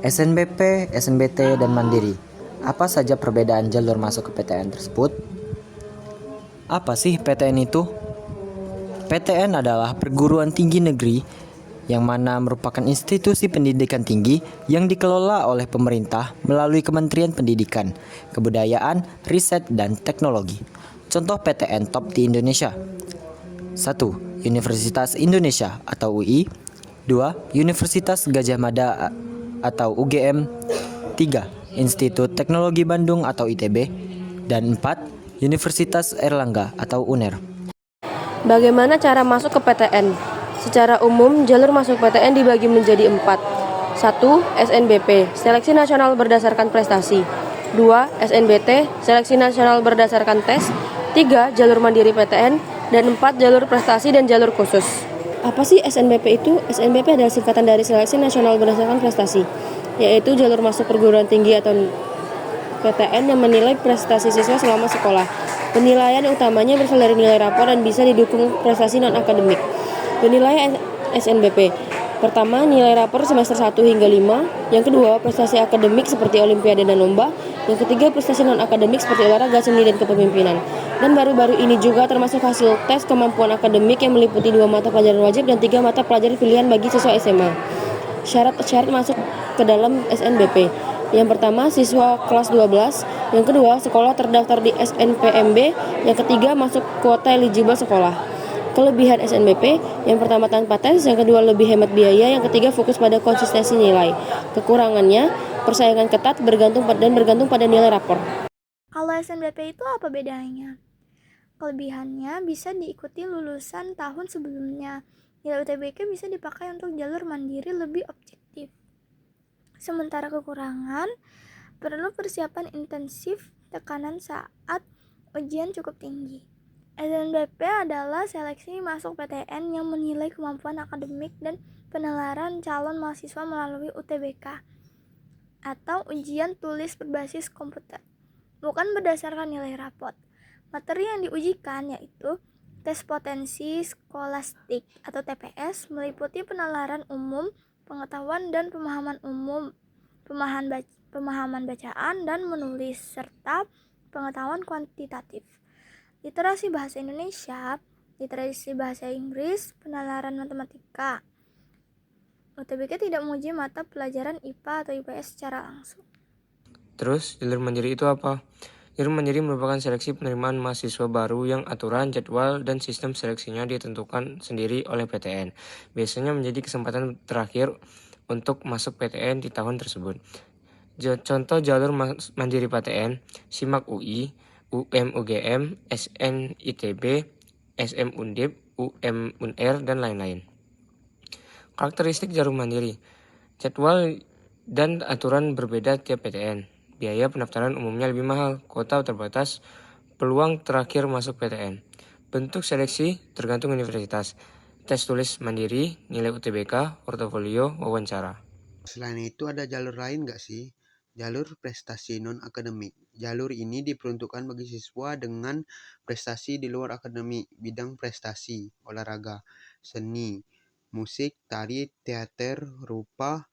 SNBP, SNBT, dan Mandiri. Apa saja perbedaan jalur masuk ke PTN tersebut? Apa sih PTN itu? PTN adalah perguruan tinggi negeri yang mana merupakan institusi pendidikan tinggi yang dikelola oleh pemerintah melalui Kementerian Pendidikan, Kebudayaan, Riset, dan Teknologi. Contoh PTN top di Indonesia. 1. Universitas Indonesia atau UI. 2. Universitas Gadjah Mada atau UGM. 3. Institut Teknologi Bandung atau ITB. Dan 4. Universitas Erlangga atau UNER. Bagaimana cara masuk ke PTN? Secara umum, jalur masuk PTN dibagi menjadi 4. 1. SNBP, Seleksi Nasional Berdasarkan Prestasi. 2. SNBT, Seleksi Nasional Berdasarkan Tes. 3. Jalur Mandiri PTN. Dan 4. Jalur Prestasi dan Jalur Khusus. Apa sih SNBP itu? SNBP adalah singkatan dari Seleksi Nasional Berdasarkan Prestasi, yaitu jalur masuk perguruan tinggi atau PTN yang menilai prestasi siswa selama sekolah. Penilaian utamanya berasal dari nilai rapor dan bisa didukung prestasi non-akademik. Penilaian SNBP. Pertama, nilai rapor semester 1 hingga 5. Yang kedua, prestasi akademik seperti olimpiade dan lomba. Yang ketiga, prestasi non-akademik seperti olahraga, seni, dan kepemimpinan. Dan baru-baru ini juga termasuk hasil tes kemampuan akademik yang meliputi 2 mata pelajaran wajib dan 3 mata pelajaran pilihan bagi siswa SMA. Syarat-syarat masuk ke dalam SNBP. Yang pertama, siswa kelas 12. Yang kedua, sekolah terdaftar di SNPMB. Yang ketiga, masuk kuota eligible sekolah. Kelebihan SNBP, yang pertama tanpa tes, yang kedua lebih hemat biaya, yang ketiga fokus pada konsistensi nilai. Kekurangannya, persaingan ketat bergantung pada nilai rapor. Kalau SNBP itu apa bedanya? Kelebihannya bisa diikuti lulusan tahun sebelumnya. Nilai UTBK bisa dipakai untuk jalur mandiri lebih objektif. Sementara kekurangan, perlu persiapan intensif, tekanan saat ujian cukup tinggi. SNBP adalah seleksi masuk PTN yang menilai kemampuan akademik dan penalaran calon mahasiswa melalui UTBK atau ujian tulis berbasis komputer, bukan berdasarkan nilai rapot. Materi yang diujikan yaitu tes potensi skolastik atau TPS, meliputi penalaran umum, pengetahuan dan pemahaman umum, pemahaman bacaan dan menulis, serta pengetahuan kuantitatif. Literasi bahasa Indonesia, literasi bahasa Inggris, penalaran matematika. UTBK tidak menguji mata pelajaran IPA atau IPS secara langsung. Terus, jalur mandiri itu apa? Jalur mandiri merupakan seleksi penerimaan mahasiswa baru yang aturan, jadwal, dan sistem seleksinya ditentukan sendiri oleh PTN. Biasanya menjadi kesempatan terakhir untuk masuk PTN di tahun tersebut. Contoh jalur mandiri PTN, SIMAK UI, UM-UGM, SN-ITB, SM-Undip, UM-UNER, dan lain-lain. Karakteristik jalur mandiri. Jadwal dan aturan berbeda tiap PTN. Biaya pendaftaran umumnya lebih mahal, kuota terbatas, peluang terakhir masuk PTN. Bentuk seleksi tergantung universitas. Tes tulis mandiri, nilai UTBK, portofolio, wawancara. Selain itu ada jalur lain nggak sih? Jalur prestasi non-akademik. Jalur ini diperuntukkan bagi siswa dengan prestasi di luar akademik, bidang prestasi, olahraga, seni, musik, tari, teater, rupa,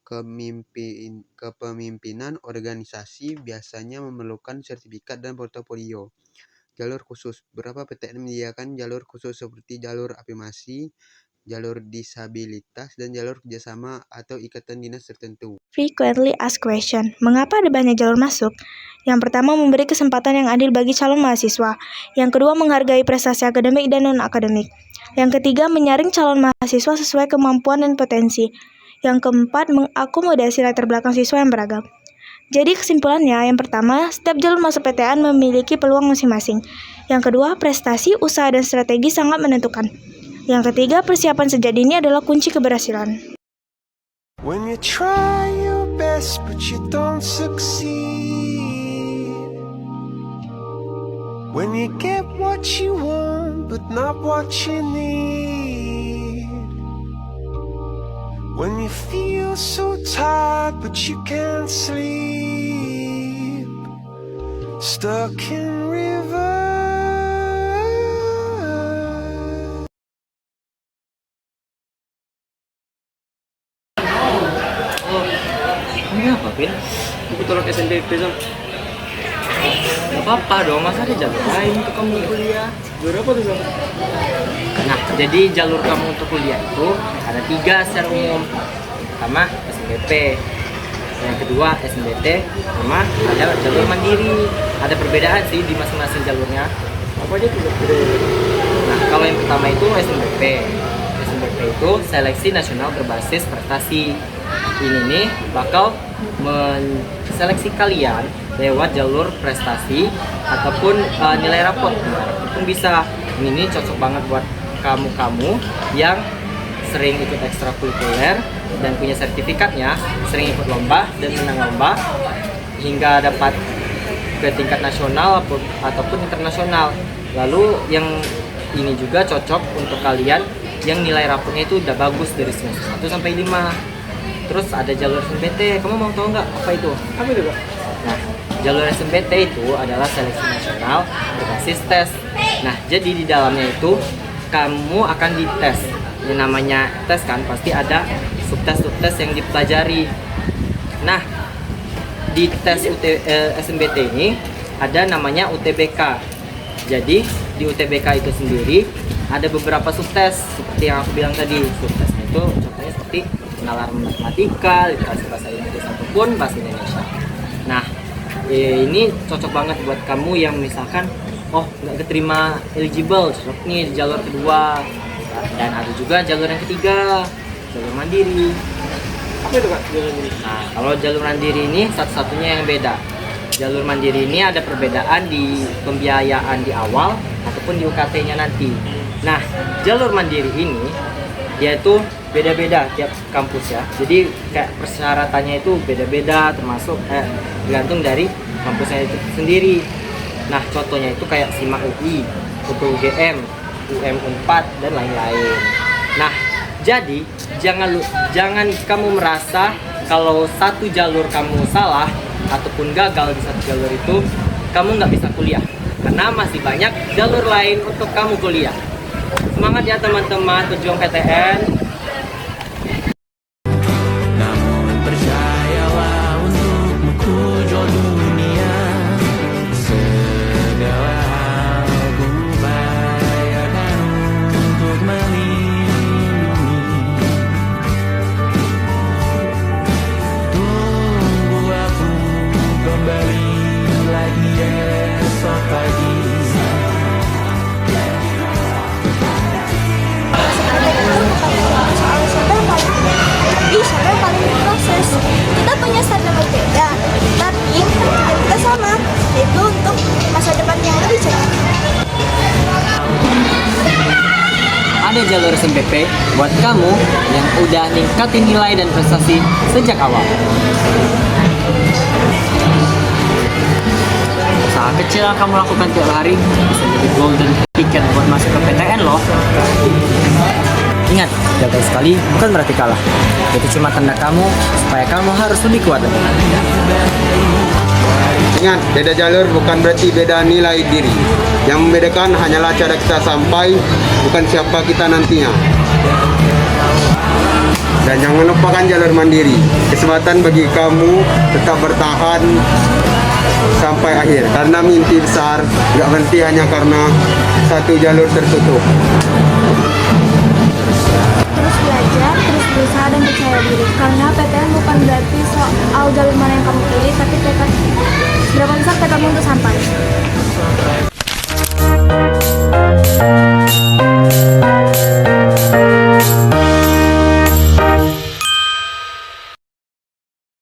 kepemimpinan, organisasi biasanya memerlukan sertifikat dan portofolio. Jalur khusus. Beberapa PTN menyediakan jalur khusus seperti jalur afirmasi, jalur disabilitas, dan jalur kerjasama atau ikatan dinas tertentu. Frequently asked question. Mengapa ada banyak jalur masuk? Yang pertama, memberi kesempatan yang adil bagi calon mahasiswa. Yang kedua, menghargai prestasi akademik dan non-akademik. Yang ketiga, menyaring calon mahasiswa sesuai kemampuan dan potensi. Yang keempat, mengakomodasi latar belakang siswa yang beragam. Jadi kesimpulannya, yang pertama, setiap jalur masuk PTN memiliki peluang masing-masing. Yang kedua, prestasi, usaha, dan strategi sangat menentukan. Yang ketiga, persiapan sejak dini adalah kunci keberhasilan. When you try your best but you don't succeed, when you get what you want but not what you need, when you feel so tired but you can't sleep, stuck in reverse. Ini apa, Pin? Aku tolak SNBP Sam. Gak apa-apa dong, masa ada jalur lain untuk kamu kuliah? Jalur apa tuh Sam? Nah, jadi jalur kamu untuk kuliah itu ada 3 secara umum. Pertama, SNBP. Yang kedua, SNBT. Sama ada jalur mandiri. Ada perbedaan sih di masing-masing jalurnya. Apa aja tuh? Nah, kalau yang pertama itu SNBP. SNBP itu Seleksi Nasional Berbasis Prestasi. Ini nih bakal menseleksi kalian lewat jalur prestasi ataupun nilai raport. Itu bisa. Ini cocok banget buat kamu-kamu yang sering ikut ekstrakurikuler dan punya sertifikatnya, sering ikut lomba dan menang lomba hingga dapat ke tingkat nasional ataupun internasional. Lalu yang ini juga cocok untuk kalian yang nilai raportnya itu udah bagus dari semester 1 sampai 5. Terus ada jalur SNBT, kamu mau tahu nggak apa itu? Apa itu Kak? Nah, jalur SNBT itu adalah seleksi nasional berbasis tes. Nah, jadi di dalamnya itu kamu akan dites. Yang namanya tes kan pasti ada subtes yang dipelajari. Nah, di tes SNBT ini ada namanya UTBK. Jadi di UTBK itu sendiri ada beberapa subtes seperti yang aku bilang tadi. Subtesnya itu contohnya seperti penalaran matematika, literasi bahasa Inggris ataupun bahasa Indonesia. Nah, ini cocok banget buat kamu yang misalkan nggak keterima eligible, cocok nih di jalur kedua. Dan ada juga jalur yang ketiga, jalur mandiri. Apa itu Kak? Jalur ini. Nah, kalau jalur mandiri ini satu-satunya yang beda. Jalur mandiri ini ada perbedaan di pembiayaan di awal ataupun di UKT-nya nanti. Nah, jalur mandiri ini dia itu beda-beda tiap kampus ya. Jadi kayak persyaratannya itu beda-beda termasuk tergantung dari kampusnya itu sendiri. Nah, contohnya itu kayak SIMAK UI, UGM, UM Unpad dan lain-lain. Nah, jadi jangan kamu merasa kalau satu jalur kamu salah ataupun gagal di satu jalur itu kamu nggak bisa kuliah, karena masih banyak jalur lain untuk kamu kuliah. Semangat ya teman-teman pejuang PTN. Namun percayalah untukmu ku jual dunia. Segala hal ku bayarkan untuk melindungi. Tunggu aku kembali lagi esok pagi. Siapa yang paling berproses? Kita punya standar berbeda, tapi tujuan kita sama, yaitu untuk masa depan yang lebih cerah. Ada jalur SNBP buat kamu yang udah ningkatin nilai dan prestasi sejak awal. Usaha kecil yang kamu lakukan tiap hari bisa jadi golden ticket buat masuk ke PTN loh. Ingat, gagal sekali bukan berarti kalah. Itu cuma tanda kamu supaya kamu harus lebih kuat lagi. Ingat, beda jalur bukan berarti beda nilai diri. Yang membedakan hanyalah cara kita sampai, bukan siapa kita nantinya. Dan jangan lupakan jalur mandiri. Kesempatan bagi kamu tetap bertahan sampai akhir. Karena mimpi besar nggak berhenti hanya karena satu jalur tertutup. Terus belajar, terus berusaha dan percaya diri. Karena PTN bukan berarti soal jalur mana yang kamu pilih, tapi tekad seberapa besar tekadmu untuk sampai.